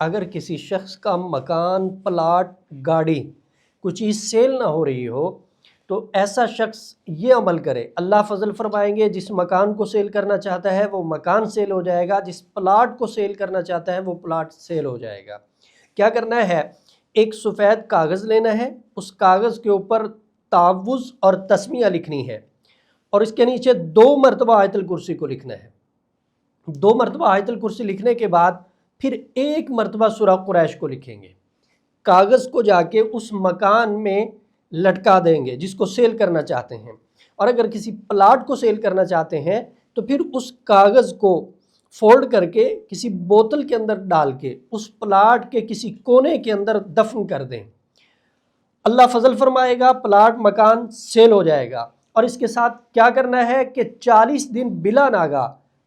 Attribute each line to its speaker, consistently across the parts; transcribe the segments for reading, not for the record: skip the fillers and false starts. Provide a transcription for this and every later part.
Speaker 1: اگر کسی شخص کا مکان، پلاٹ، گاڑی کوئی چیز سیل نہ ہو رہی ہو تو ایسا شخص یہ عمل کرے، اللہ فضل فرمائیں گے جس مکان کو سیل کرنا چاہتا ہے وہ مکان سیل ہو جائے گا، جس پلاٹ کو سیل کرنا چاہتا ہے وہ پلاٹ سیل ہو جائے گا۔ کیا کرنا ہے؟ ایک سفید کاغذ لینا ہے، اس کاغذ کے اوپر تعوذ اور تسمیہ لکھنی ہے اور اس کے نیچے 2 مرتبہ آیت الکرسی کو لکھنا ہے۔ 2 مرتبہ آیت الکرسی لکھنے کے بعد پھر 1 مرتبہ سورہ قریش کو لکھیں گے۔ کاغذ کو جا کے اس مکان میں لٹکا دیں گے جس کو سیل کرنا چاہتے ہیں، اور اگر کسی پلاٹ کو سیل کرنا چاہتے ہیں تو پھر اس کاغذ کو فولڈ کر کے کسی بوتل کے اندر ڈال کے اس پلاٹ کے کسی کونے کے اندر دفن کر دیں۔ اللہ فضل فرمائے گا، پلاٹ مکان سیل ہو جائے گا۔ اور اس کے ساتھ کیا کرنا ہے کہ 40 دن بلا ناگا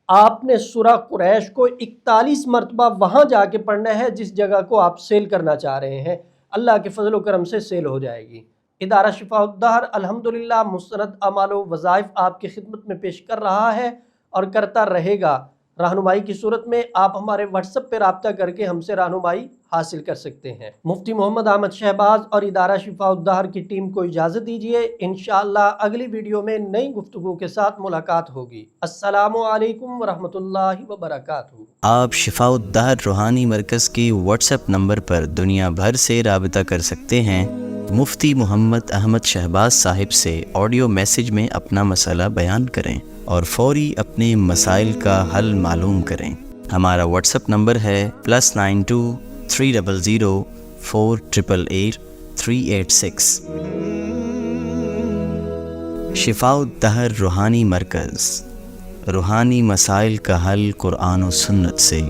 Speaker 1: آپ نے سورہ قریش کو 41 مرتبہ وہاں جا کے پڑھنا ہے جس جگہ کو آپ سیل کرنا چاہ رہے ہیں۔ اللہ کے فضل و کرم سے سیل ہو جائے گی۔ ادارہ شفاء الدہر الحمدللہ مستند اعمال و وظائف آپ کی خدمت میں پیش کر رہا ہے اور کرتا رہے گا۔ رہنمائی کی صورت میں آپ ہمارے واٹس ایپ پہ رابطہ کر کے ہم سے رہنمائی حاصل کر سکتے ہیں۔ مفتی محمد احمد شہباز اور ادارہ شفاء الدہر کی ٹیم کو اجازت دیجیے، انشاءاللہ اگلی ویڈیو میں نئی گفتگو کے ساتھ ملاقات ہوگی۔ السلام علیکم ورحمۃ اللہ وبرکاتہ۔
Speaker 2: آپ شفاء الدہر روحانی مرکز کی واٹس ایپ نمبر پر دنیا بھر سے رابطہ کر سکتے ہیں۔ مفتی محمد احمد شہباز صاحب سے آڈیو میسج میں اپنا مسئلہ بیان کریں اور فوری اپنے مسائل کا حل معلوم کریں۔ ہمارا واٹس ایپ نمبر ہے +92 300 488 386۔ شفاء الدہر روحانی مرکز، روحانی مسائل کا حل قرآن و سنت سے۔